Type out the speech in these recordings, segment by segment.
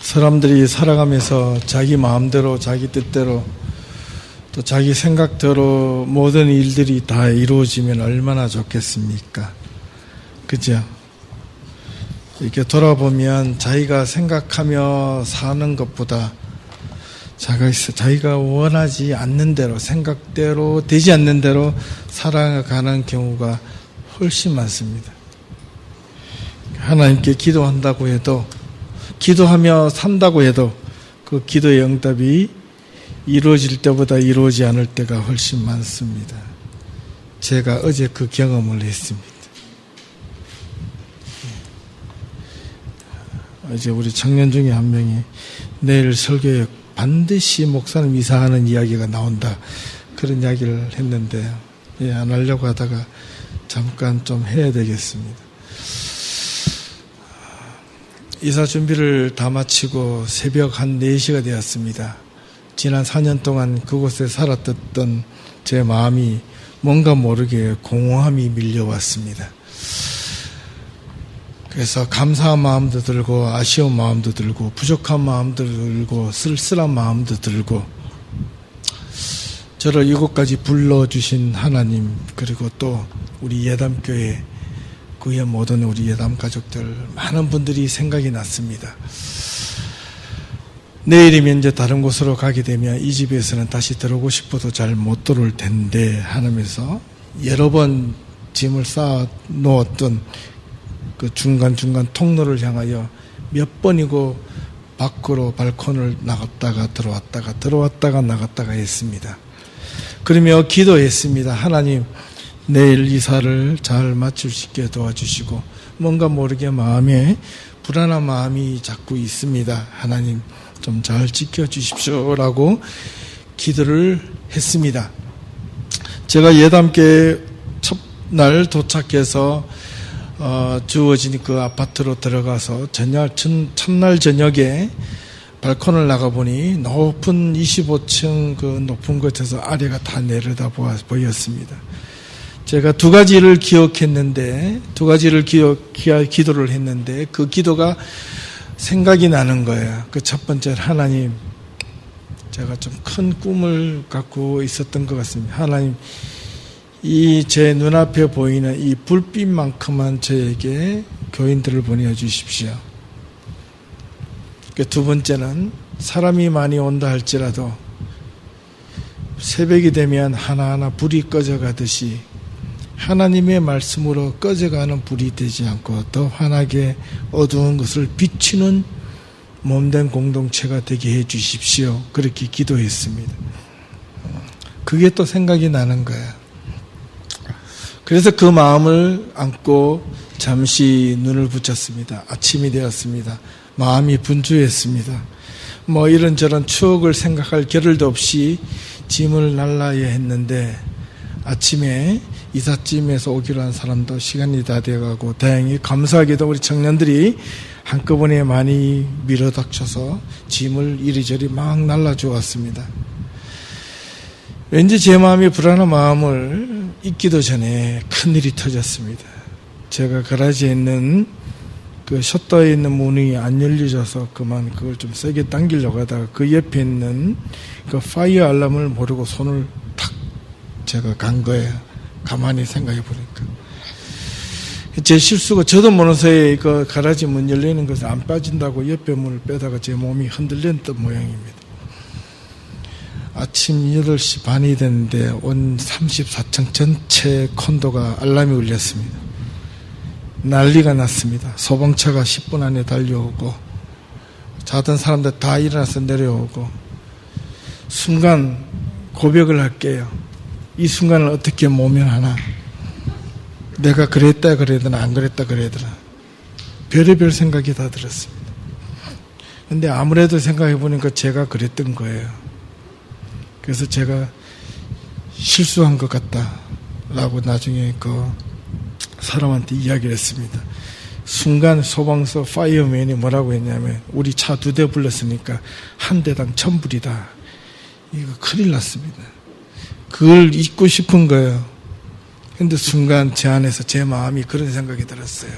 사람들이 살아가면서 자기 마음대로, 자기 뜻대로, 또 자기 생각대로 모든 일들이 다 이루어지면 얼마나 좋겠습니까? 그죠? 이렇게 돌아보면 자기가 생각하며 사는 것보다 자기가 원하지 않는 대로, 생각대로 되지 않는 대로 살아가는 경우가 훨씬 많습니다. 하나님께 기도한다고 해도, 기도하며 산다고 해도 그 기도의 응답이 이루어질 때보다 이루어지지 않을 때가 훨씬 많습니다. 제가 어제 그 경험을 했습니다. 어제 우리 청년 중에 한 명이 내일 설교에 반드시 목사님 이사하는 이야기가 나온다, 그런 이야기를 했는데 안 하려고 하다가 잠깐 좀 해야 되겠습니다. 이사 준비를 다 마치고 새벽 한 4시가 되었습니다. 지난 4년 동안 그곳에 살았던 제 마음이 뭔가 모르게 공허함이 밀려왔습니다. 그래서 감사한 마음도 들고 아쉬운 마음도 들고 부족한 마음도 들고 쓸쓸한 마음도 들고, 저를 이곳까지 불러주신 하나님, 그리고 또 우리 예담교회, 그의 모든 우리 예담 가족들, 많은 분들이 생각이 났습니다. 내일이면 이제 다른 곳으로 가게 되면 이 집에서는 다시 들어오고 싶어도 잘 못 들어올 텐데 하면서 여러 번 짐을 쌓아 놓았던 그 중간중간 통로를 향하여 몇 번이고 밖으로 발코니를 나갔다가 들어왔다가 나갔다가 했습니다. 그러며 기도했습니다. 하나님, 내일 이사를 잘 마칠 수 있게 도와주시고, 뭔가 모르게 마음에 불안한 마음이 자꾸 있습니다. 하나님 좀 잘 지켜주십시오라고 기도를 했습니다. 제가 예담교회 첫날 도착해서 주어진 그 아파트로 들어가서 첫날 저녁에 발코니를 나가보니 높은 25층 그 높은 곳에서 아래가 다 내려다 보였습니다. 제가 두 가지를 기억했는데, 기도를 했는데 그 기도가 생각이 나는 거예요. 그 첫 번째, 하나님, 제가 좀 큰 꿈을 갖고 있었던 것 같습니다. 하나님, 이 제 눈앞에 보이는 이 불빛만큼만 저에게 교인들을 보내주십시오. 그 두 번째는, 사람이 많이 온다 할지라도 새벽이 되면 하나하나 불이 꺼져가듯이 하나님의 말씀으로 꺼져가는 불이 되지 않고 더 환하게 어두운 것을 비추는 몸된 공동체가 되게 해 주십시오. 그렇게 기도했습니다. 그게 또 생각이 나는 거예요. 그래서 그 마음을 안고 잠시 눈을 붙였습니다. 아침이 되었습니다. 마음이 분주했습니다. 이런저런 추억을 생각할 겨를도 없이 짐을 날라야 했는데, 아침에 이삿짐에서 오기로 한 사람도 시간이 다 되어가고, 다행히 감사하게도 우리 청년들이 한꺼번에 많이 밀어닥쳐서 짐을 이리저리 막 날라주었습니다. 왠지 제 마음이 불안한 마음을 잊기도 전에 큰일이 터졌습니다. 제가 가라지에 있는 그 셔터에 있는 문이 안 열려져서 그걸 좀 세게 당기려고 하다가 그 옆에 있는 그 파이어 알람을 모르고 손을 탁 제가 간 거예요. 가만히 생각해 보니까 제 실수가, 저도 모르는 사이에 그 가라지 문 열리는 것을 안 빠진다고 옆에 문을 빼다가 제 몸이 흔들렸던 모양입니다. 아침 8시 반이 됐는데 온 34층 전체 콘도가 알람이 울렸습니다. 난리가 났습니다. 소방차가 10분 안에 달려오고, 자던 사람들 다 일어나서 내려오고, 순간 고백을 할게요. 이 순간을 어떻게 모면하나. 내가 그랬다 그러더나 안 그랬다 그러더나 별의별 생각이 다 들었습니다. 근데 아무래도 생각해 보니까 제가 그랬던 거예요. 그래서 제가 실수한 것 같다라고 나중에 그 사람한테 이야기를 했습니다. 순간 소방서 파이어맨이 뭐라고 했냐면, 우리 차 2대 불렀으니까 한 대당 1000불이다. 이거 큰일 났습니다. 그걸 잊고 싶은 거예요. 근데 순간 제 안에서 제 마음이 그런 생각이 들었어요.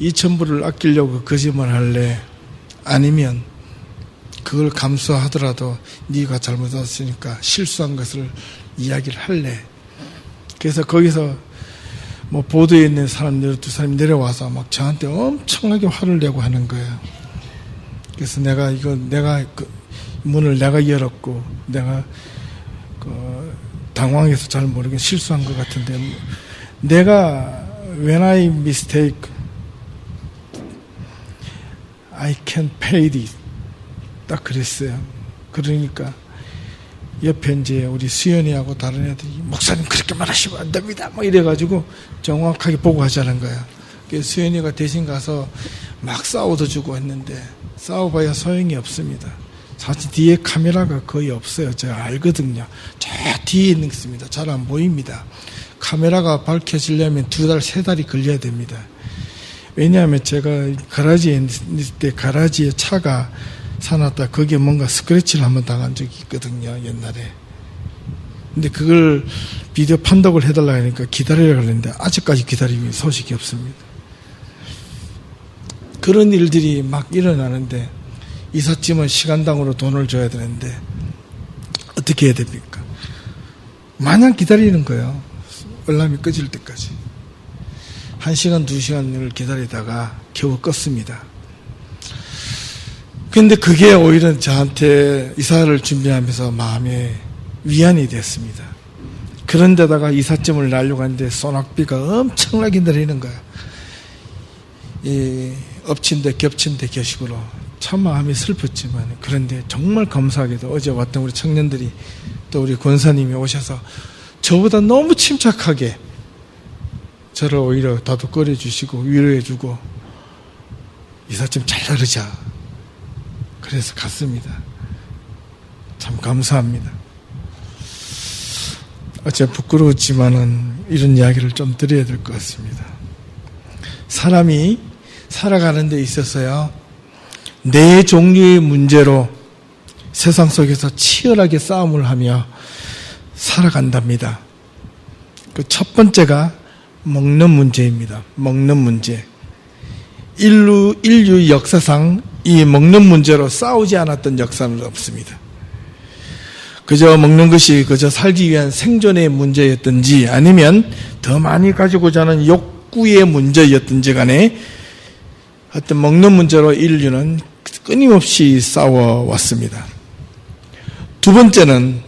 2000불을 아끼려고 거짓말 할래? 아니면 그걸 감수하더라도 네가 잘못했으니까 실수한 것을 이야기를 할래. 그래서 거기서 뭐 보도에 있는 사람들 두 사람이 내려와서 막 저한테 엄청나게 화를 내고 하는 거예요. 그래서 내가 그 문을 내가 열었고 내가 당황해서 잘 모르게 실수한 것 같은데 내가 when I mistake I can pay it 딱 그랬어요. 그러니까 옆에 이제 우리 수연이하고 다른 애들이 목사님 그렇게 말하시면 안 됩니다 막 이래가지고 정확하게 보고 하자는 거야. 그래서 수연이가 대신 가서 막 싸워도 주고 했는데 싸워봐야 소용이 없습니다. 사실 뒤에 카메라가 거의 없어요. 제가 알거든요. 저 뒤에 있습니다. 잘 안 보입니다. 카메라가 밝혀지려면 2달, 3달이 걸려야 됩니다. 왜냐하면 제가 가라지에 있을 때 가라지에 차가 사놨다 거기에 뭔가 스크래치를 한번 당한 적이 있거든요. 옛날에. 근데 그걸 비디오 판독을 해달라 하니까 기다리라고 그랬는데 아직까지 기다림이 소식이 없습니다. 그런 일들이 막 일어나는데 이삿짐은 시간당으로 돈을 줘야 되는데 어떻게 해야 됩니까? 마냥 기다리는 거예요. 알람이 꺼질 때까지. 1시간, 2시간을 기다리다가 겨우 껐습니다. 근데 그게 오히려 저한테 이사를 준비하면서 마음에 위안이 됐습니다. 그런데다가 이삿짐을 날려고 하는데 소낙비가 엄청나게 내리는 거예요. 엎친 데 겹친 데 겨식으로. 참 마음이 슬펐지만 그런데 정말 감사하게도 어제 왔던 우리 청년들이 또 우리 권사님이 오셔서 저보다 너무 침착하게 저를 오히려 다독거려 주시고 위로해 주고 이삿짐 잘 나르자 그래서 갔습니다. 참 감사합니다. 어째 부끄러웠지만은 이런 이야기를 좀 드려야 될 것 같습니다. 사람이 살아가는 데 있어서요 4종류의 문제로 세상 속에서 치열하게 싸움을 하며 살아간답니다. 그 첫 번째가 먹는 문제입니다. 먹는 문제. 인류 역사상 이 먹는 문제로 싸우지 않았던 역사는 없습니다. 그저 먹는 것이 그저 살기 위한 생존의 문제였든지 아니면 더 많이 가지고자 하는 욕구의 문제였든지 간에 어떤 먹는 문제로 인류는 끊임없이 싸워왔습니다. 두 번째는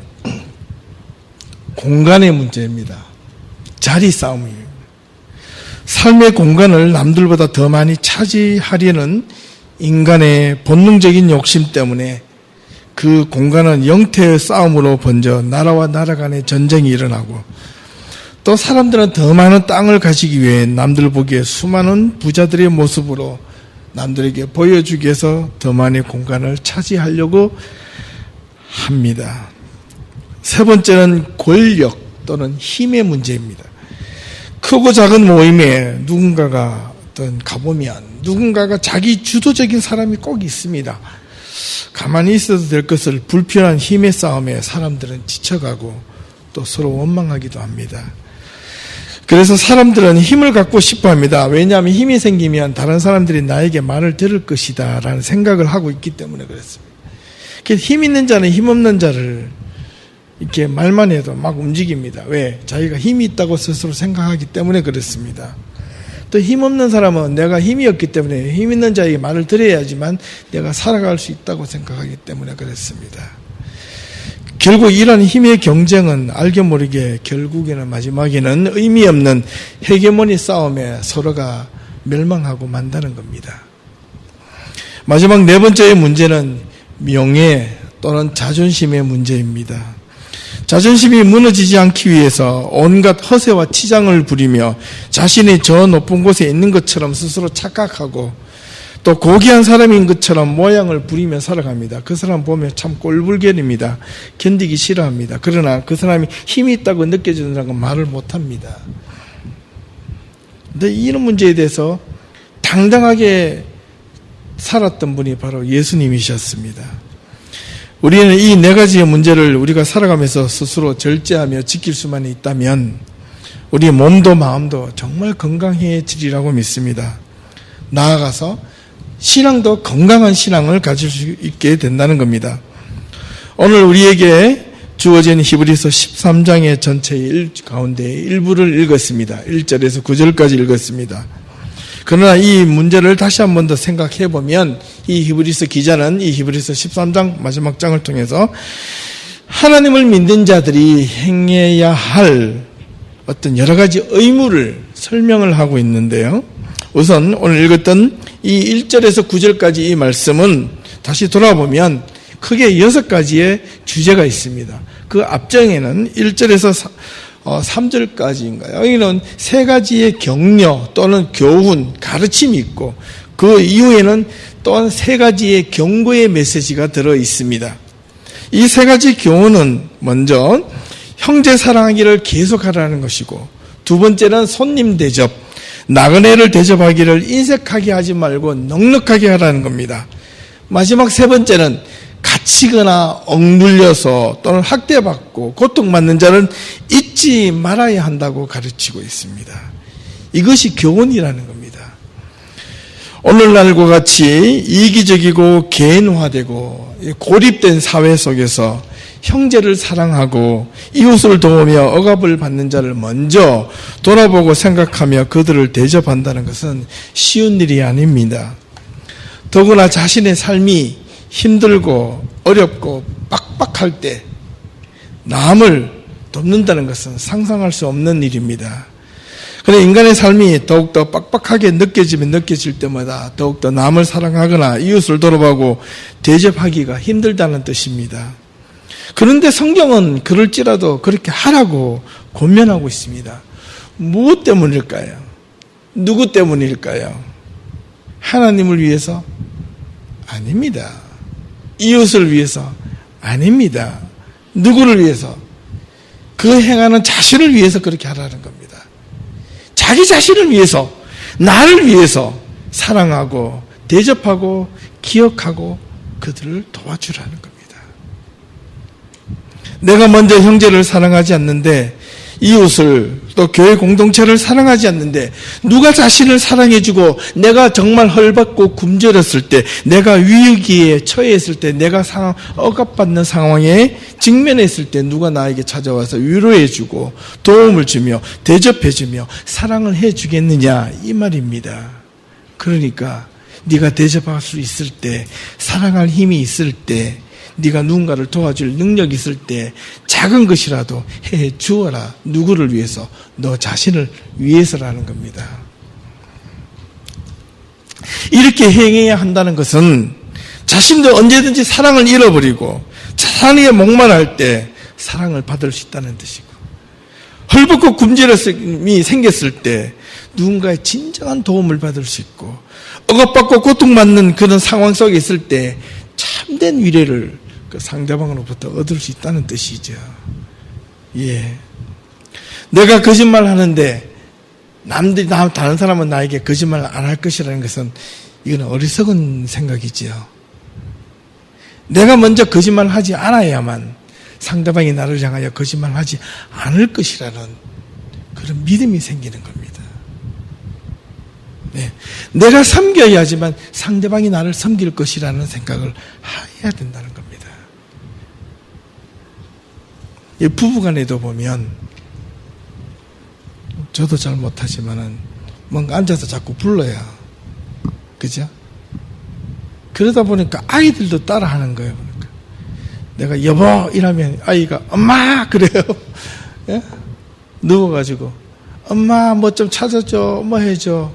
공간의 문제입니다. 자리 싸움입니다. 삶의 공간을 남들보다 더 많이 차지하려는 인간의 본능적인 욕심 때문에 그 공간은 영태의 싸움으로 번져 나라와 나라 간의 전쟁이 일어나고 또 사람들은 더 많은 땅을 가지기 위해 남들 보기에 수많은 부자들의 모습으로 남들에게 보여주기 위해서 더 많은 공간을 차지하려고 합니다. 세 번째는 권력 또는 힘의 문제입니다. 크고 작은 모임에 누군가가 어떤 가보면 누군가가 자기 주도적인 사람이 꼭 있습니다. 가만히 있어도 될 것을 불편한 힘의 싸움에 사람들은 지쳐가고 또 서로 원망하기도 합니다. 그래서 사람들은 힘을 갖고 싶어 합니다. 왜냐하면 힘이 생기면 다른 사람들이 나에게 말을 들을 것이다 라는 생각을 하고 있기 때문에 그렇습니다. 그래서 힘 있는 자는 힘 없는 자를 이렇게 말만 해도 막 움직입니다. 왜? 자기가 힘이 있다고 스스로 생각하기 때문에 그렇습니다. 또 힘없는 사람은 내가 힘이 없기 때문에 힘 있는 자에게 말을 들어야지만 내가 살아갈 수 있다고 생각하기 때문에 그렇습니다. 결국 이런 힘의 경쟁은 알게 모르게 결국에는 마지막에는 의미 없는 헤게모니 싸움에 서로가 멸망하고 만다는 겁니다. 마지막 네 번째의 문제는 명예 또는 자존심의 문제입니다. 자존심이 무너지지 않기 위해서 온갖 허세와 치장을 부리며 자신이 저 높은 곳에 있는 것처럼 스스로 착각하고 또 고귀한 사람인 것처럼 모양을 부리며 살아갑니다. 그 사람 보면 참 꼴불견입니다. 견디기 싫어합니다. 그러나 그 사람이 힘이 있다고 느껴지는 말을 못합니다. 근데 이런 문제에 대해서 당당하게 살았던 분이 바로 예수님이셨습니다. 우리는 이 네 가지의 문제를 우리가 살아가면서 스스로 절제하며 지킬 수만 있다면 우리 몸도 마음도 정말 건강해지리라고 믿습니다. 나아가서 신앙도 건강한 신앙을 가질 수 있게 된다는 겁니다. 오늘 우리에게 주어진 히브리서 13장의 전체의 가운데 일부를 읽었습니다. 1절에서 9절까지 읽었습니다. 그러나 이 문제를 다시 한 번 더 생각해 보면 이 히브리서 기자는 이 히브리서 13장 마지막 장을 통해서 하나님을 믿는 자들이 행해야 할 어떤 여러 가지 의무를 설명을 하고 있는데요. 우선 오늘 읽었던 이 1절에서 9절까지 이 말씀은 다시 돌아보면 크게 6가지의 주제가 있습니다. 그 앞장에는 1절에서 3절까지인가요? 여기는 3가지의 격려 또는 교훈, 가르침이 있고 그 이후에는 또한 3가지의 경고의 메시지가 들어 있습니다. 이 3가지 교훈은 먼저 형제 사랑하기를 계속하라는 것이고, 두 번째는 손님 대접, 나그네를 대접하기를 인색하게 하지 말고 넉넉하게 하라는 겁니다. 마지막 3번째는 갇히거나 억눌려서 또는 학대받고 고통받는 자는 잊지 말아야 한다고 가르치고 있습니다. 이것이 교훈이라는 겁니다. 오늘날과 같이 이기적이고 개인화되고 고립된 사회 속에서 형제를 사랑하고 이웃을 도우며 억압을 받는 자를 먼저 돌아보고 생각하며 그들을 대접한다는 것은 쉬운 일이 아닙니다. 더구나 자신의 삶이 힘들고 어렵고 빡빡할 때 남을 돕는다는 것은 상상할 수 없는 일입니다. 그런데 인간의 삶이 더욱더 빡빡하게 느껴질 때마다 더욱더 남을 사랑하거나 이웃을 돌아보고 대접하기가 힘들다는 뜻입니다. 그런데 성경은 그럴지라도 그렇게 하라고 권면하고 있습니다. 무엇 때문일까요? 누구 때문일까요? 하나님을 위해서? 아닙니다. 이웃을 위해서? 아닙니다. 누구를 위해서? 그 행하는 자신을 위해서 그렇게 하라는 겁니다. 자기 자신을 위해서, 나를 위해서 사랑하고 대접하고 기억하고 그들을 도와주라는 겁니다. 내가 먼저 형제를 사랑하지 않는데, 이웃을 또 교회 공동체를 사랑하지 않는데, 누가 자신을 사랑해주고 내가 정말 헐벗고 굶주렸을 때, 내가 위기에 처해있을 때, 내가 억압받는 상황에 직면했을 때 누가 나에게 찾아와서 위로해주고 도움을 주며 대접해주며 사랑을 해주겠느냐, 이 말입니다. 그러니까 네가 대접할 수 있을 때, 사랑할 힘이 있을 때, 네가 누군가를 도와줄 능력이 있을 때 작은 것이라도 해 주어라. 누구를 위해서? 너 자신을 위해서라는 겁니다. 이렇게 행해야 한다는 것은 자신도 언제든지 사랑을 잃어버리고 사랑에 목말할 때 사랑을 받을 수 있다는 뜻이고, 헐벗고 굶주림이 생겼을 때 누군가의 진정한 도움을 받을 수 있고, 억압받고 고통받는 그런 상황 속에 있을 때 참된 위로를 그 상대방으로부터 얻을 수 있다는 뜻이죠. 예. 내가 거짓말 하는데 다른 사람은 나에게 거짓말 안 할 것이라는 것은 이건 어리석은 생각이지요. 내가 먼저 거짓말 하지 않아야만 상대방이 나를 향하여 거짓말 하지 않을 것이라는 그런 믿음이 생기는 겁니다. 네. 내가 섬겨야지만 상대방이 나를 섬길 것이라는 생각을 해야 된다는 겁니다. 부부간에도 보면, 저도 잘 못하지만은 뭔가 앉아서 자꾸 불러요. 그죠? 그러다 보니까 아이들도 따라하는 거예요. 그러니까 내가 여보 이러면 아이가 엄마 그래요. 예? 누워가지고 엄마 뭐 좀 찾아줘, 뭐 해줘.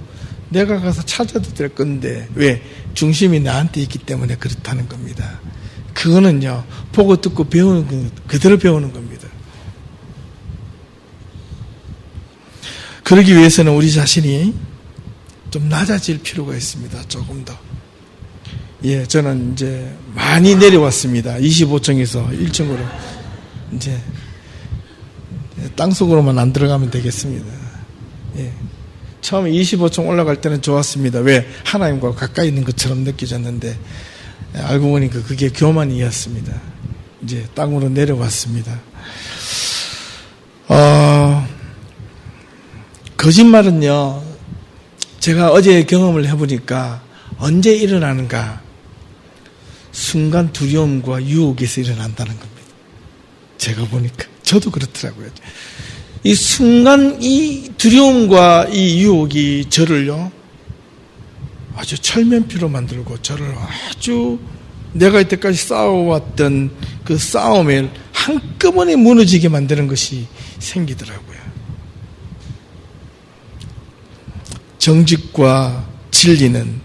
내가 가서 찾아도 될 건데 왜? 중심이 나한테 있기 때문에 그렇다는 겁니다. 그거는요, 보고 듣고 배우는 거 그대로 배우는 겁니다. 그러기 위해서는 우리 자신이 좀 낮아질 필요가 있습니다. 조금 더. 예, 저는 이제 많이 내려왔습니다. 25층에서 1층으로 이제 땅속으로만 안 들어가면 되겠습니다. 예. 처음에 25층 올라갈 때는 좋았습니다. 왜? 하나님과 가까이 있는 것처럼 느껴졌는데 알고 보니까 그게 교만이었습니다. 이제 땅으로 내려왔습니다. 거짓말은요, 제가 어제 경험을 해보니까 언제 일어나는가? 순간 두려움과 유혹에서 일어난다는 겁니다. 제가 보니까 저도 그렇더라고요. 이 순간 이 두려움과 이 유혹이 저를요 아주 철면피로 만들고 저를 아주 내가 이때까지 싸워왔던 그 싸움에 한꺼번에 무너지게 만드는 것이 생기더라고요. 정직과 진리는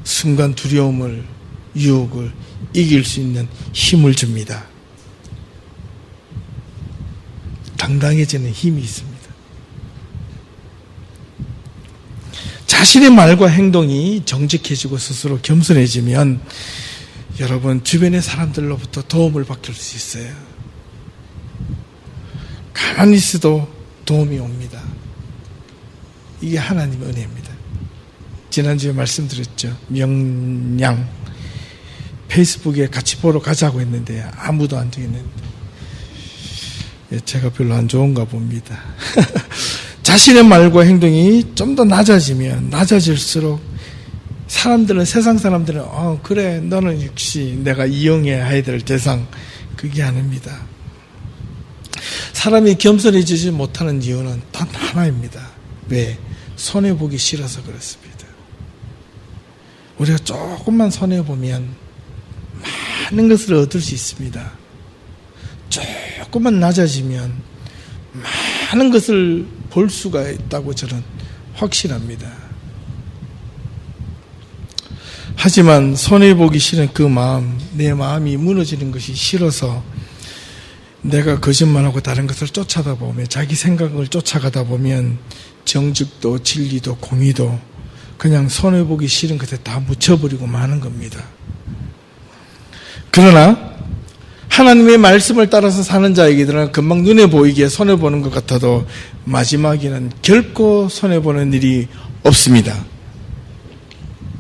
순간 두려움을, 유혹을 이길 수 있는 힘을 줍니다. 당당해지는 힘이 있습니다. 자신의 말과 행동이 정직해지고 스스로 겸손해지면 여러분 주변의 사람들로부터 도움을 받을 수 있어요. 가만히 있어도 도움이 옵니다. 이게 하나님의 은혜입니다. 지난주에 말씀드렸죠. 명량 페이스북에 같이 보러 가자고 했는데 아무도 안 정했는데 제가 별로 안 좋은가 봅니다. 자신의 말과 행동이 좀 더 낮아지면 낮아질수록 사람들은, 세상 사람들은 그래 너는 역시 내가 이용해야 될 대상, 그게 아닙니다. 사람이 겸손해지지 못하는 이유는 단 하나입니다. 왜? 손해보기 싫어서 그렇습니다. 우리가 조금만 손해보면 많은 것을 얻을 수 있습니다. 조금만 낮아지면 많은 것을 볼 수가 있다고 저는 확신합니다. 하지만 손해보기 싫은 그 마음, 내 마음이 무너지는 것이 싫어서 내가 거짓말하고 다른 것을 쫓아다 보면, 자기 생각을 쫓아가다 보면 정직도 진리도 공의도 그냥 손해보기 싫은 것에 다 묻혀버리고 마는 겁니다. 그러나 하나님의 말씀을 따라서 사는 자에게는 금방 눈에 보이기에 손해보는 것 같아도 마지막에는 결코 손해보는 일이 없습니다.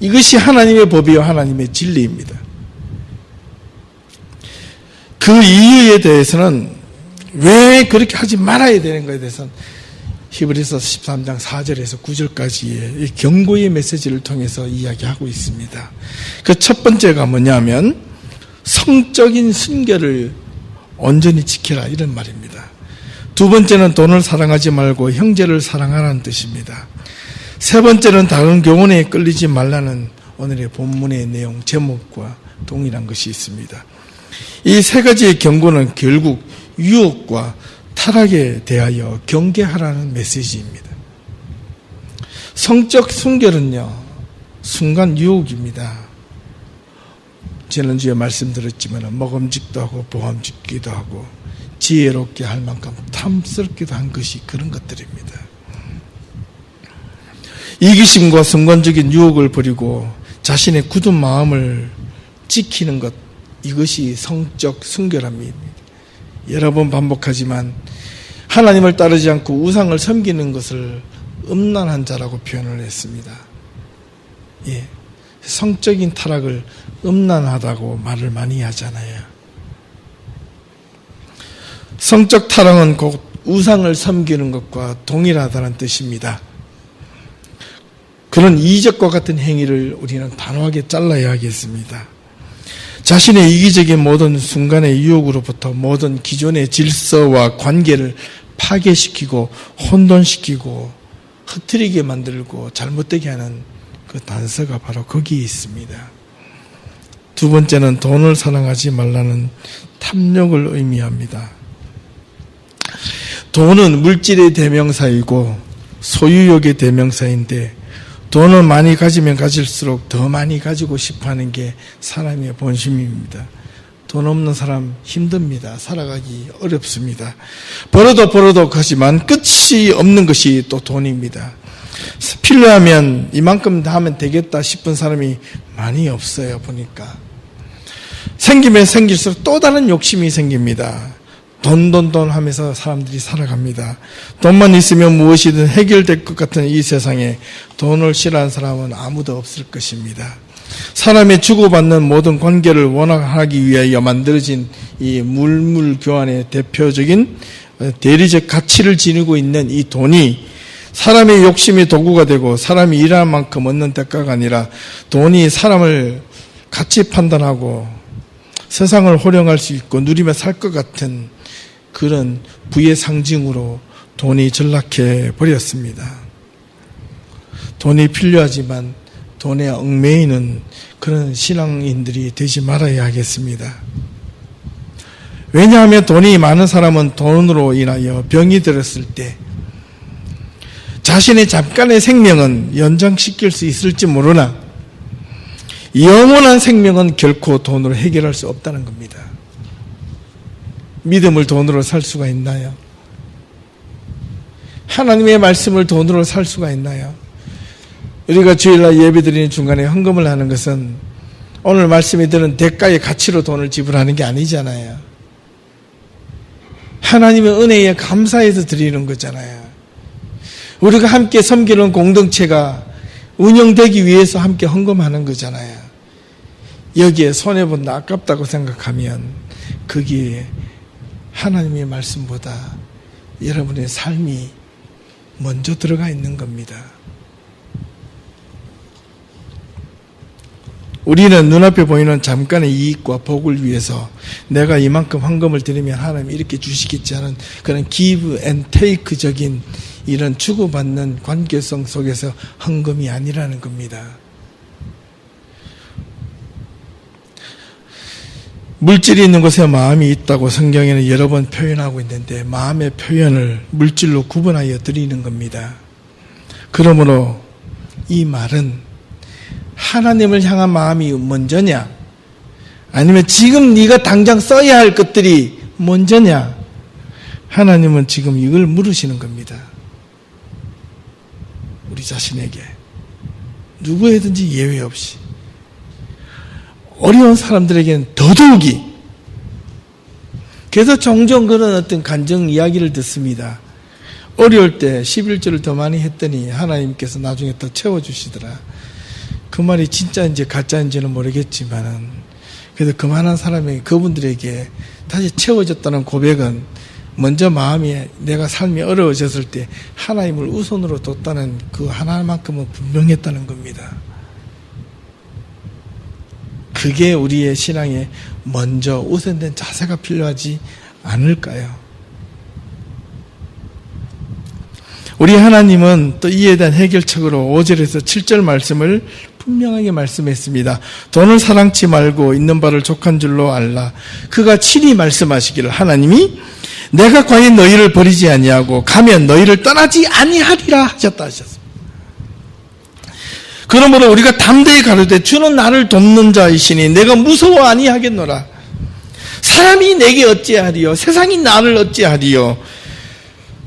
이것이 하나님의 법이요 하나님의 진리입니다. 그 이유에 대해서는 왜 그렇게 하지 말아야 되는 것에 대해서는 히브리서 13장 4절에서 9절까지의 경고의 메시지를 통해서 이야기하고 있습니다. 그 첫 번째가 뭐냐면 성적인 순결을 온전히 지켜라, 이런 말입니다. 두 번째는 돈을 사랑하지 말고 형제를 사랑하라는 뜻입니다. 세 번째는 다른 교훈에 끌리지 말라는 오늘의 본문의 내용 제목과 동일한 것이 있습니다. 이 세 가지의 경고는 결국 유혹과 타락에 대하여 경계하라는 메시지입니다. 성적 순결은요, 순간 유혹입니다. 지난주에 말씀드렸지만 먹음직도 하고 보암직기도 하고 지혜롭게 할 만큼 탐스럽기도 한 것이 그런 것들입니다. 이기심과 순간적인 유혹을 버리고 자신의 굳은 마음을 지키는 것, 이것이 성적 순결함입니다. 여러 번 반복하지만 하나님을 따르지 않고 우상을 섬기는 것을 음란한 자라고 표현을 했습니다. 예, 성적인 타락을 음란하다고 말을 많이 하잖아요. 성적 타락은 곧 우상을 섬기는 것과 동일하다는 뜻입니다. 그런 이적과 같은 행위를 우리는 단호하게 잘라야 하겠습니다. 자신의 이기적인 모든 순간의 유혹으로부터 모든 기존의 질서와 관계를 파괴시키고 혼돈시키고 흐트리게 만들고 잘못되게 하는 그 단서가 바로 거기에 있습니다. 두 번째는 돈을 사랑하지 말라는 탐욕을 의미합니다. 돈은 물질의 대명사이고 소유욕의 대명사인데 돈을 많이 가지면 가질수록 더 많이 가지고 싶어하는 게 사람의 본심입니다. 돈 없는 사람 힘듭니다. 살아가기 어렵습니다. 벌어도 하지만 끝이 없는 것이 또 돈입니다. 필요하면 이만큼 다 하면 되겠다 싶은 사람이 많이 없어요. 보니까 생기면 생길수록 또 다른 욕심이 생깁니다. 돈 하면서 사람들이 살아갑니다. 돈만 있으면 무엇이든 해결될 것 같은 이 세상에 돈을 싫어하는 사람은 아무도 없을 것입니다. 사람이 주고받는 모든 관계를 원활하기 위하여 만들어진 이 물물교환의 대표적인 대리적 가치를 지니고 있는 이 돈이 사람의 욕심이 도구가 되고 사람이 일하는 만큼 얻는 대가가 아니라 돈이 사람을 가치 판단하고 세상을 호령할 수 있고 누리며 살 것 같은 그런 부의 상징으로 돈이 전락해 버렸습니다. 돈이 필요하지만 돈에 얽매이는 그런 신앙인들이 되지 말아야 하겠습니다. 왜냐하면 돈이 많은 사람은 돈으로 인하여 병이 들었을 때 자신의 잠깐의 생명은 연장시킬 수 있을지 모르나 영원한 생명은 결코 돈으로 해결할 수 없다는 겁니다. 믿음을 돈으로 살 수가 있나요? 하나님의 말씀을 돈으로 살 수가 있나요? 우리가 주일날 예배드리는 중간에 헌금을 하는 것은 오늘 말씀에 드는 대가의 가치로 돈을 지불하는 게 아니잖아요. 하나님의 은혜에 감사해서 드리는 거잖아요. 우리가 함께 섬기는 공동체가 운영되기 위해서 함께 헌금하는 거잖아요. 여기에 손해본다 아깝다고 생각하면 거기에 하나님의 말씀보다 여러분의 삶이 먼저 들어가 있는 겁니다. 우리는 눈앞에 보이는 잠깐의 이익과 복을 위해서 내가 이만큼 헌금을 드리면 하나님이 이렇게 주시겠지 하는 그런 give and take적인 이런 주고받는 관계성 속에서 헌금이 아니라는 겁니다. 물질이 있는 곳에 마음이 있다고 성경에는 여러 번 표현하고 있는데 마음의 표현을 물질로 구분하여 드리는 겁니다. 그러므로 이 말은 하나님을 향한 마음이 먼저냐 아니면 지금 네가 당장 써야 할 것들이 먼저냐 하나님은 지금 이걸 물으시는 겁니다. 우리 자신에게 누구에든지 예외 없이 어려운 사람들에게는 더더욱이. 그래서 종종 그런 어떤 간증 이야기를 듣습니다. 어려울 때 11조를 더 많이 했더니 하나님께서 나중에 더 채워주시더라. 그 말이 진짜인지 가짜인지는 모르겠지만은 그래도 그만한 사람에게 그분들에게 다시 채워졌다는 고백은 먼저 마음이 내가 삶이 어려워졌을 때 하나님을 우선으로 뒀다는 그 하나만큼은 분명했다는 겁니다. 그게 우리의 신앙에 먼저 우선된 자세가 필요하지 않을까요? 우리 하나님은 또 이에 대한 해결책으로 5절에서 7절 말씀을 분명하게 말씀했습니다. 돈을 사랑치 말고 있는 바를 족한 줄로 알라. 그가 친히 말씀하시기를 하나님이 내가 과연 너희를 버리지 아니하고 가면 너희를 떠나지 아니하리라 하셨습니다. 그러므로 우리가 담대히 가로되 주는 나를 돕는 자이시니 내가 무서워 아니하겠노라. 사람이 내게 어찌하리요 세상이 나를 어찌하리요.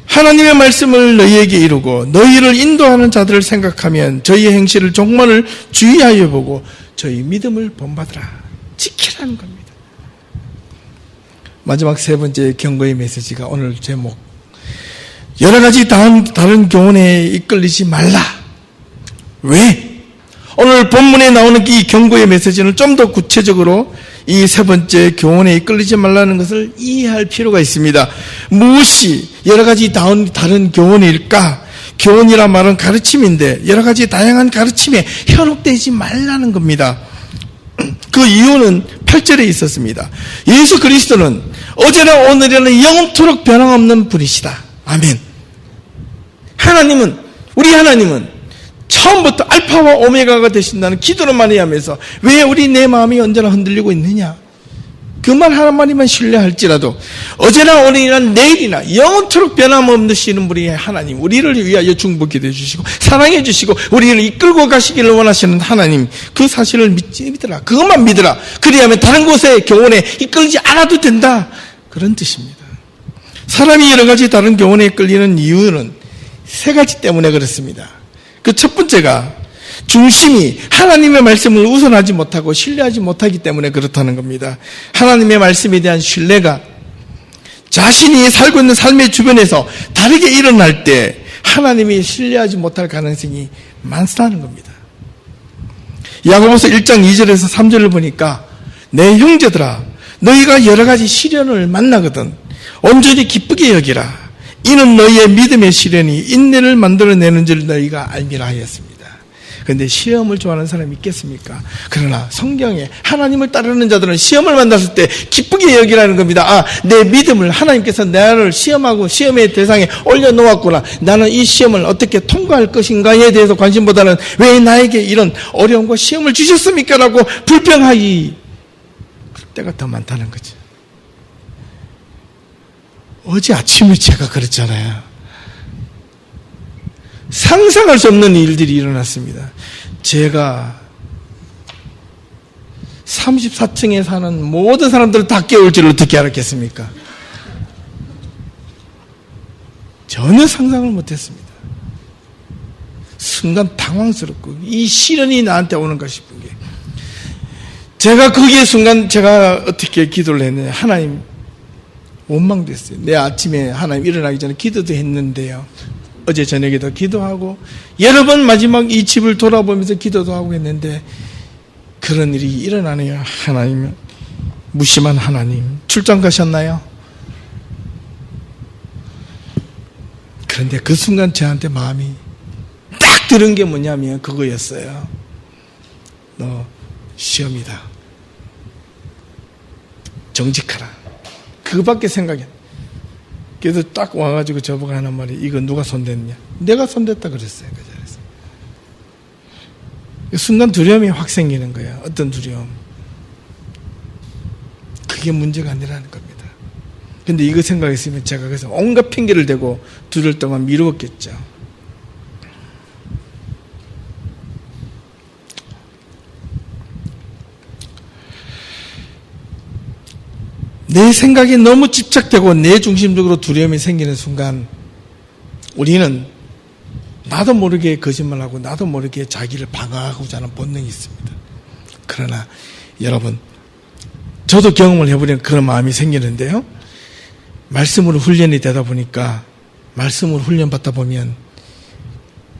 하나님의 말씀을 너희에게 이루고 너희를 인도하는 자들을 생각하면 저희의 행실을 종말을 주의하여 보고 저희 믿음을 본받으라. 지키라는 겁니다. 마지막 세 번째 경고의 메시지가 오늘 제목, 여러 가지 다른 교훈에 이끌리지 말라. 왜? 오늘 본문에 나오는 이 경고의 메시지는 좀 더 구체적으로 이 세 번째 교훈에 이끌리지 말라는 것을 이해할 필요가 있습니다. 무엇이 여러 가지 다른 교훈일까? 교훈이란 말은 가르침인데 여러 가지 다양한 가르침에 현혹되지 말라는 겁니다. 그 이유는 8절에 있었습니다. 예수 그리스도는 어제나 오늘이나 영원토록 변함없는 분이시다. 아멘. 우리 하나님은 처음부터 알파와 오메가가 되신다는 기도를 많이 하면서 왜 내 마음이 언제나 흔들리고 있느냐? 그 말 하나만이면 신뢰할지라도 어제나 오늘이나 내일이나 영원토록 변함없으시는 분이 하나님, 우리를 위하여 중보기도 해주시고 사랑해 주시고 우리를 이끌고 가시기를 원하시는 하나님, 그 사실을 믿더라. 그것만 믿으라. 그리하면 다른 곳에 교훈에 이끌지 않아도 된다. 그런 뜻입니다. 사람이 여러 가지 다른 교훈에 이끌리는 이유는 세 가지 때문에 그렇습니다. 그 첫 번째가 중심이 하나님의 말씀을 우선하지 못하고 신뢰하지 못하기 때문에 그렇다는 겁니다. 하나님의 말씀에 대한 신뢰가 자신이 살고 있는 삶의 주변에서 다르게 일어날 때 하나님이 신뢰하지 못할 가능성이 많다는 겁니다. 야고보서 1장 2절에서 3절을 보니까 내 형제들아 너희가 여러 가지 시련을 만나거든 온전히 기쁘게 여기라. 이는 너희의 믿음의 시련이 인내를 만들어내는 줄 너희가 알미라 하였습니다. 그런데 시험을 좋아하는 사람이 있겠습니까? 그러나 성경에 하나님을 따르는 자들은 시험을 만났을 때 기쁘게 여기라는 겁니다. 내 믿음을 하나님께서 나를 시험하고 시험의 대상에 올려놓았구나. 나는 이 시험을 어떻게 통과할 것인가에 대해서 관심보다는 왜 나에게 이런 어려움과 시험을 주셨습니까? 라고 불평하기 그럴 때가 더 많다는 거죠. 어제 아침에 제가 그랬잖아요. 상상할 수 없는 일들이 일어났습니다. 제가 34층에 사는 모든 사람들을 다 깨울 줄 어떻게 알았겠습니까? 전혀 상상을 못했습니다. 순간 당황스럽고 이 시련이 나한테 오는가 싶은 게, 제가 거기에 순간 제가 어떻게 기도를 했느냐. 하나님, 원망됐어요. 내 아침에 하나님 일어나기 전에 기도도 했는데요, 어제 저녁에도 기도하고 여러 번 마지막 이 집을 돌아보면서 기도도 하고 했는데 그런 일이 일어나네요. 하나님, 무심한 하나님, 출장 가셨나요? 그런데 그 순간 저한테 마음이 딱 들은 게 뭐냐면 그거였어요. 너 시험이다, 정직하라. 그거밖에 생각이 안 나요. 그래서 딱 와가지고 저보고 하는 말이, 이거 누가 손댔냐? 내가 손댔다 그랬어요. 그 자리에서. 순간 두려움이 확 생기는 거예요. 어떤 두려움? 그게 문제가 아니라는 겁니다. 근데 이거 생각했으면 제가 그래서 온갖 핑계를 대고 두를 동안 미루었겠죠. 내 생각에 너무 집착되고 내 중심적으로 두려움이 생기는 순간 우리는 나도 모르게 거짓말하고 나도 모르게 자기를 방어하고자 하는 본능이 있습니다. 그러나 여러분, 저도 경험을 해보니까 그런 마음이 생기는데요, 말씀으로 훈련이 되다 보니까, 말씀으로 훈련받다 보면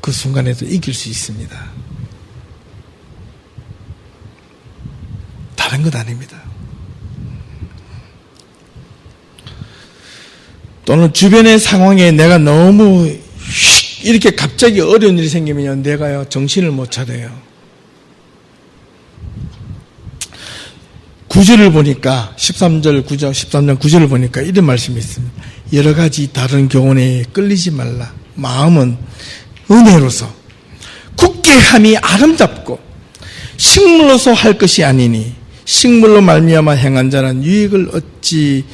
그 순간에도 이길 수 있습니다. 다른 것 아닙니다. 또는 주변의 상황에 내가 너무 이렇게 갑자기 어려운 일이 생기면 내가요 정신을 못 차려요. 9절을 보니까 13절 9절 13절 9절을 보니까 이런 말씀이 있습니다. 여러 가지 다른 교훈에 끌리지 말라. 마음은 은혜로서 굳게 함이 아름답고 식물로서 할 것이 아니니 식물로 말미암아 행한 자는 유익을 얻지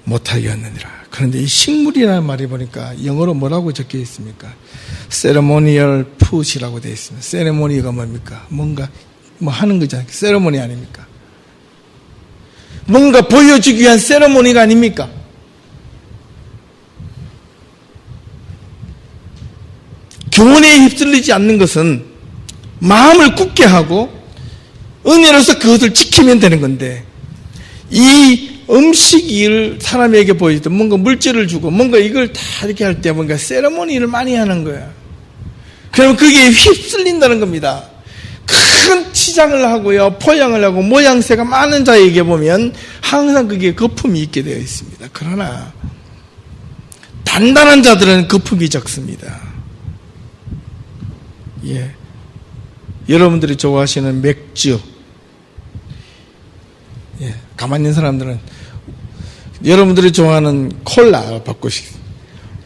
못하겠느니라. 그런데 이 식물이라는 말이 보니까 영어로 뭐라고 적혀 있습니까? ceremonial food이라고 되어 있습니다. 세레모니가 뭡니까? 뭔가 뭐 하는 거잖아요. 세레모니 아닙니까? 뭔가 보여주기 위한 세레모니가 아닙니까? 교훈에 휩쓸리지 않는 것은 마음을 굳게 하고 은혜로서 그것을 지키면 되는 건데, 이 음식을 사람에게 보여줄 때 뭔가 물질을 주고 뭔가 이걸 다 이렇게 할 때 뭔가 세레모니를 많이 하는 거예요. 그러면 그게 휩쓸린다는 겁니다. 큰 치장을 하고요, 포장을 하고 모양새가 많은 자에게 보면 항상 그게 거품이 있게 되어 있습니다. 그러나 단단한 자들은 거품이 적습니다. 예, 여러분들이 좋아하시는 맥주, 예, 가만히 있는 사람들은 여러분들이 좋아하는 콜라 받고 싶습니다.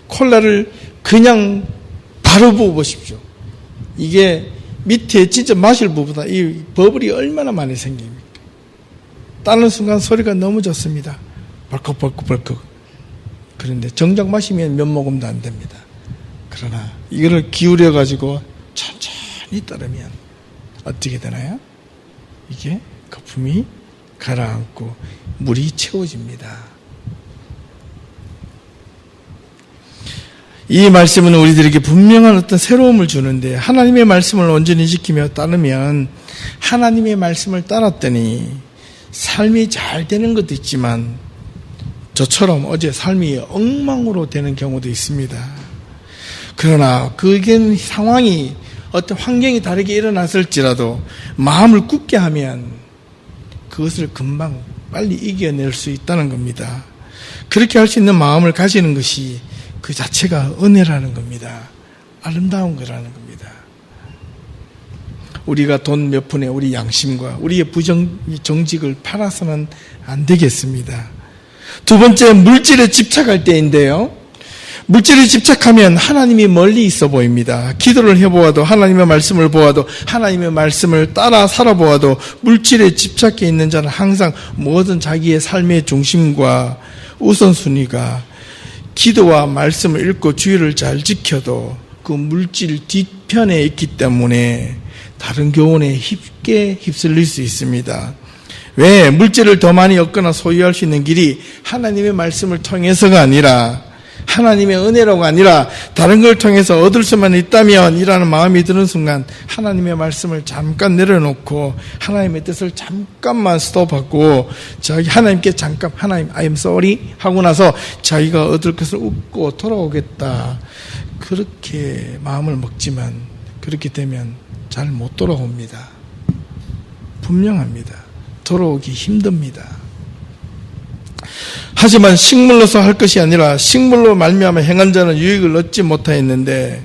콜라를 그냥 바로 부어보십시오. 이게 밑에 진짜 마실 부보다 이 버블이 얼마나 많이 생깁니까? 따는 순간 소리가 너무 좋습니다. 벌컥벌컥벌컥. 그런데 정작 마시면 몇 모금도 안 됩니다. 그러나 이거를 기울여가지고 천천히 따르면 어떻게 되나요? 이게 거품이 가라앉고 물이 채워집니다. 이 말씀은 우리들에게 분명한 어떤 새로움을 주는데, 하나님의 말씀을 온전히 지키며 따르면 하나님의 말씀을 따랐더니 삶이 잘 되는 것도 있지만 저처럼 어제 삶이 엉망으로 되는 경우도 있습니다. 그러나 그게 상황이 어떤 환경이 다르게 일어났을지라도 마음을 굳게 하면 그것을 금방 빨리 이겨낼 수 있다는 겁니다. 그렇게 할 수 있는 마음을 가지는 것이 그 자체가 은혜라는 겁니다. 아름다운 거라는 겁니다. 우리가 돈 몇 푼에 우리 양심과 우리의 정직을 팔아서는 안 되겠습니다. 두 번째, 물질에 집착할 때인데요. 물질에 집착하면 하나님이 멀리 있어 보입니다. 기도를 해보아도, 하나님의 말씀을 보아도, 하나님의 말씀을 따라 살아보아도 물질에 집착해 있는 자는 항상 모든 자기의 삶의 중심과 우선순위가 기도와 말씀을 읽고 주의를 잘 지켜도 그 물질 뒤편에 있기 때문에 다른 교훈에 쉽게 휩쓸릴 수 있습니다. 왜? 물질을 더 많이 얻거나 소유할 수 있는 길이 하나님의 말씀을 통해서가 아니라, 하나님의 은혜로가 아니라 다른 걸 통해서 얻을 수만 있다면 이라는 마음이 드는 순간 하나님의 말씀을 잠깐 내려놓고 하나님의 뜻을 잠깐만 스톱하고 자기 하나님께 잠깐 하나님 I am sorry 하고 나서 자기가 얻을 것을 얻고 돌아오겠다, 그렇게 마음을 먹지만 그렇게 되면 잘 못 돌아옵니다. 분명합니다. 돌아오기 힘듭니다. 하지만 식물로서 할 것이 아니라 식물로 말미암아 행한 자는 유익을 얻지 못하였는데,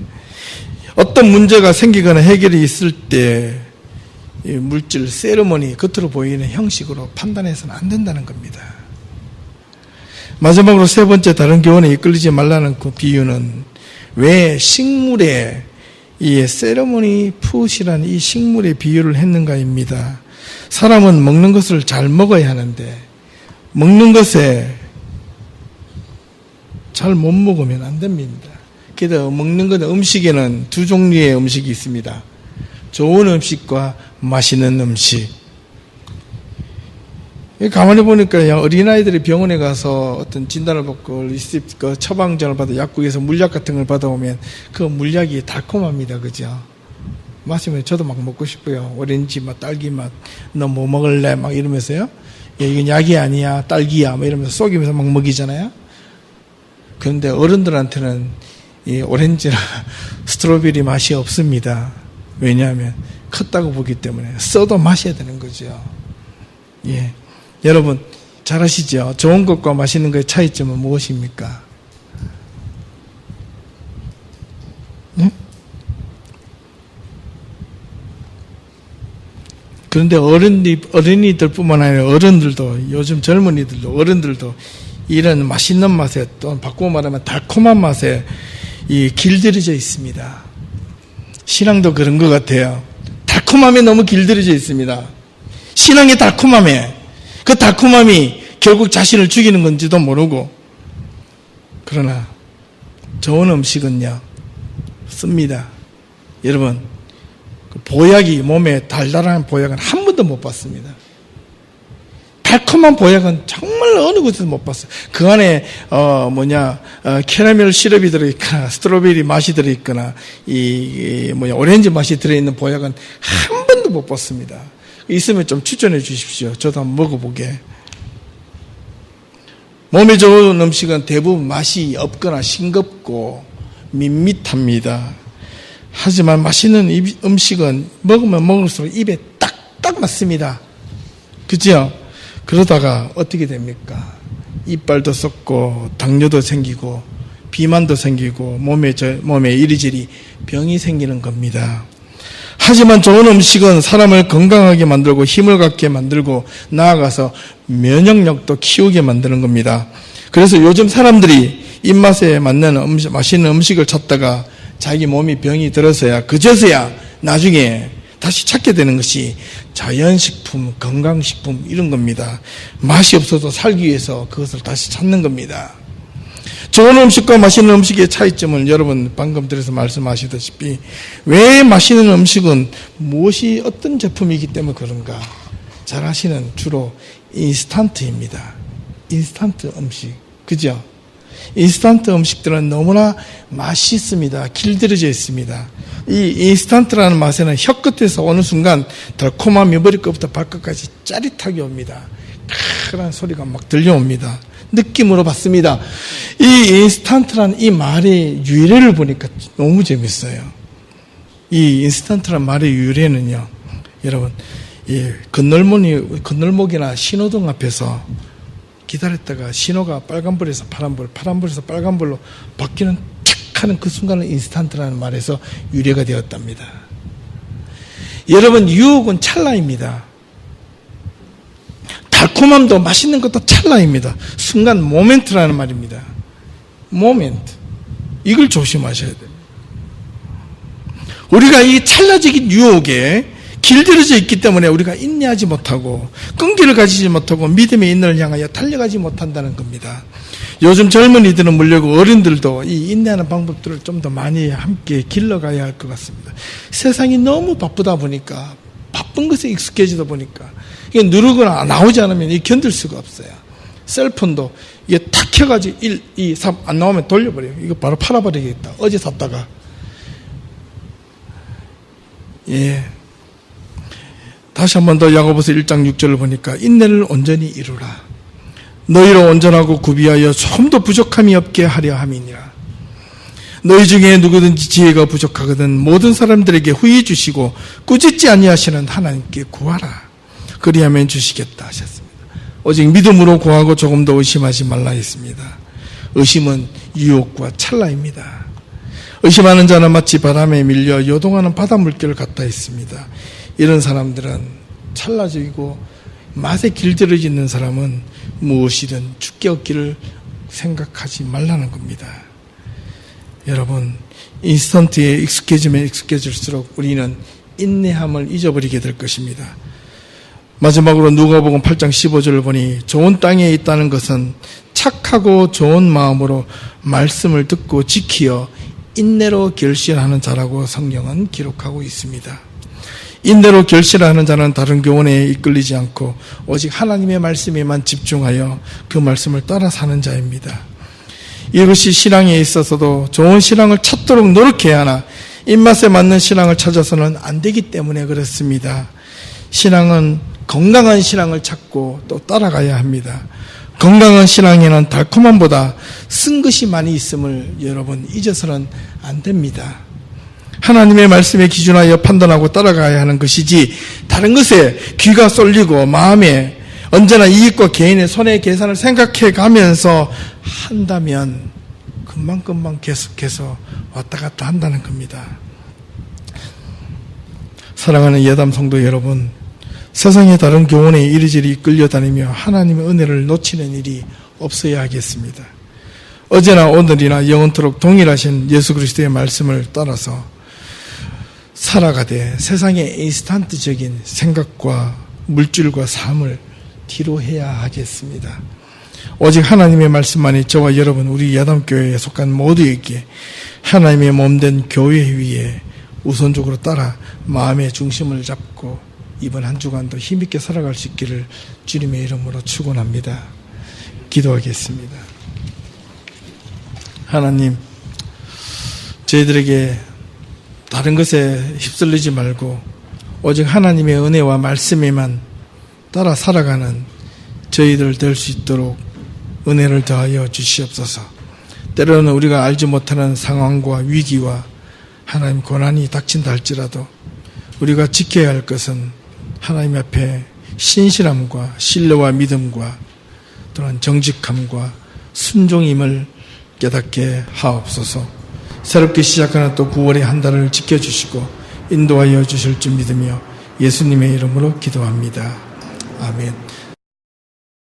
어떤 문제가 생기거나 해결이 있을 때 이 물질, 세리머니, 겉으로 보이는 형식으로 판단해서는 안 된다는 겁니다. 마지막으로 세 번째, 다른 교훈에 이끌리지 말라는 그 비유는 왜 식물에 이 세리머니 푸시라는 이 식물의 비유를 했는가입니다. 사람은 먹는 것을 잘 먹어야 하는데 먹는 것에 잘 못 먹으면 안 됩니다. 그래서 먹는 것, 음식에는 두 종류의 음식이 있습니다. 좋은 음식과 맛있는 음식. 가만히 보니까 어린아이들이 병원에 가서 어떤 진단을 받고 처방전을 받아 약국에서 물약 같은 걸 받아오면 그 물약이 달콤합니다. 그죠? 마시면 저도 막 먹고 싶어요. 오렌지 맛, 딸기 맛, 너 뭐 먹을래? 막 이러면서요. 이건 약이 아니야, 딸기야, 막 이러면서 속이면서 막 먹이잖아요. 그런데 어른들한테는 이 오렌지나 스트로베리 맛이 없습니다. 왜냐하면 컸다고 보기 때문에 써도 마셔야 되는 거죠. 예. 여러분 잘 아시죠? 좋은 것과 맛있는 것의 차이점은 무엇입니까? 네? 그런데 어린이들뿐만 아니라 어른들도, 요즘 젊은이들도 어른들도 이런 맛있는 맛에, 또 바꾸어 말하면 달콤한 맛에 길들여져 있습니다. 신앙도 그런 것 같아요. 달콤함에 너무 길들여져 있습니다. 신앙의 달콤함에, 그 달콤함이 결국 자신을 죽이는 건지도 모르고. 그러나 좋은 음식은요 씁니다. 여러분, 보약이, 몸에 달달한 보약은 한 번도 못 봤습니다. 달콤한 보약은 정말 어느 곳에서 못 봤어요. 그 안에 캐러멜 시럽이 들어있거나 스트로베리 맛이 들어있거나 오렌지 맛이 들어있는 보약은 한 번도 못 봤습니다. 있으면 좀 추천해 주십시오. 저도 한번 먹어보게. 몸에 좋은 음식은 대부분 맛이 없거나 싱겁고 밋밋합니다. 하지만 맛있는 음식은 먹으면 먹을수록 입에 딱딱 맞습니다. 그죠? 그러다가 어떻게 됩니까? 이빨도 썩고 당뇨도 생기고 비만도 생기고 몸에 이리저리 병이 생기는 겁니다. 하지만 좋은 음식은 사람을 건강하게 만들고 힘을 갖게 만들고 나아가서 면역력도 키우게 만드는 겁니다. 그래서 요즘 사람들이 입맛에 맞는 맛있는 음식을 찾다가 자기 몸이 병이 들어서야, 그제서야 나중에 다시 찾게 되는 것이 자연식품, 건강식품 이런 겁니다. 맛이 없어도 살기 위해서 그것을 다시 찾는 겁니다. 좋은 음식과 맛있는 음식의 차이점을 여러분 방금 들어서 말씀하시다시피, 왜 맛있는 음식은 무엇이, 어떤 제품이기 때문에 그런가? 잘 아시는 주로 인스턴트입니다. 인스턴트 음식. 그죠? 인스턴트 음식들은 너무나 맛있습니다. 길들여져 있습니다. 이 인스턴트라는 맛에는 혀끝에서 어느 순간 달콤함이 머리끝부터 발끝까지 짜릿하게 옵니다. 크란 소리가 막 들려옵니다. 느낌으로 받습니다. 이 인스턴트라는 이 말의 유래를 보니까 너무 재밌어요. 이 인스턴트라는 말의 유래는요, 여러분, 이 건널목이나 신호등 앞에서 기다렸다가 신호가 빨간불에서 파란불, 파란불에서 빨간불로 바뀌는 탁 하는 그 순간은 인스턴트라는 말에서 유래가 되었답니다. 여러분, 유혹은 찰나입니다. 달콤함도 맛있는 것도 찰나입니다. 순간 모멘트라는 말입니다. 모멘트. 이걸 조심하셔야 됩니다. 우리가 이 찰나적인 유혹에 길들여져 있기 때문에 우리가 인내하지 못하고 끈기를 가지지 못하고 믿음의 인내를 향하여 달려가지 못한다는 겁니다. 요즘 젊은이들은 물론 어른들도 이 인내하는 방법들을 좀 더 많이 함께 길러가야 할 것 같습니다. 세상이 너무 바쁘다 보니까, 바쁜 것에 익숙해지다 보니까 이게 누르거나 나오지 않으면 이 견딜 수가 없어요. 셀폰도 이게 탁 켜가지고 1, 2, 3 안 나오면 돌려버려요. 이거 바로 팔아버리겠다. 어제 샀다가. 예. 다시 한 번 더 야고보서 1장 6절을 보니까 인내를 온전히 이루라. 너희로 온전하고 구비하여 조금도 부족함이 없게 하려 함이니라. 너희 중에 누구든지 지혜가 부족하거든 모든 사람들에게 후히 주시고 꾸짖지 아니하시는 하나님께 구하라. 그리하면 주시겠다 하셨습니다. 오직 믿음으로 구하고 조금도 의심하지 말라 했습니다. 의심은 유혹과 찰나입니다. 의심하는 자는 마치 바람에 밀려 요동하는 바닷물결 같다 했습니다. 이런 사람들은 찰나적이고 맛에 길들여져 있는 사람은 무엇이든 죽게 얻기를 생각하지 말라는 겁니다. 여러분, 인스턴트에 익숙해지면 익숙해질수록 우리는 인내함을 잊어버리게 될 것입니다. 마지막으로 누가복음 8장 15절을 보니 좋은 땅에 있다는 것은 착하고 좋은 마음으로 말씀을 듣고 지키어 인내로 결실하는 자라고 성경은 기록하고 있습니다. 인내로 결실하는 자는 다른 교훈에 이끌리지 않고 오직 하나님의 말씀에만 집중하여 그 말씀을 따라 사는 자입니다. 이것이 신앙에 있어서도 좋은 신앙을 찾도록 노력해야 하나 입맛에 맞는 신앙을 찾아서는 안 되기 때문에 그렇습니다. 신앙은 건강한 신앙을 찾고 또 따라가야 합니다. 건강한 신앙에는 달콤함보다 쓴 것이 많이 있음을 여러분 잊어서는 안 됩니다. 하나님의 말씀에 기준하여 판단하고 따라가야 하는 것이지 다른 것에 귀가 쏠리고 마음에 언제나 이익과 개인의 손해 계산을 생각해 가면서 한다면 금방금방 계속해서 왔다 갔다 한다는 겁니다. 사랑하는 예담 성도 여러분, 세상의 다른 교훈에 이리저리 끌려다니며 하나님의 은혜를 놓치는 일이 없어야 하겠습니다. 어제나 오늘이나 영원토록 동일하신 예수 그리스도의 말씀을 따라서 살아가되 세상의 인스턴트적인 생각과 물질과 삶을 뒤로 해야 하겠습니다. 오직 하나님의 말씀만이 저와 여러분 우리 야담교회에 속한 모두에게 하나님의 몸된 교회 위에 우선적으로 따라 마음의 중심을 잡고 이번 한 주간도 힘있게 살아갈 수 있기를 주님의 이름으로 축원합니다. 기도하겠습니다. 하나님, 저희들에게 다른 것에 휩쓸리지 말고 오직 하나님의 은혜와 말씀에만 따라 살아가는 저희들 될 수 있도록 은혜를 더하여 주시옵소서. 때로는 우리가 알지 못하는 상황과 위기와 하나님 고난이 닥친다 할지라도 우리가 지켜야 할 것은 하나님 앞에 신실함과 신뢰와 믿음과 또한 정직함과 순종임을 깨닫게 하옵소서. 새롭게 시작하는 또 9월의 한 달을 지켜주시고 인도하여 주실 줄 믿으며 예수님의 이름으로 기도합니다. 아멘.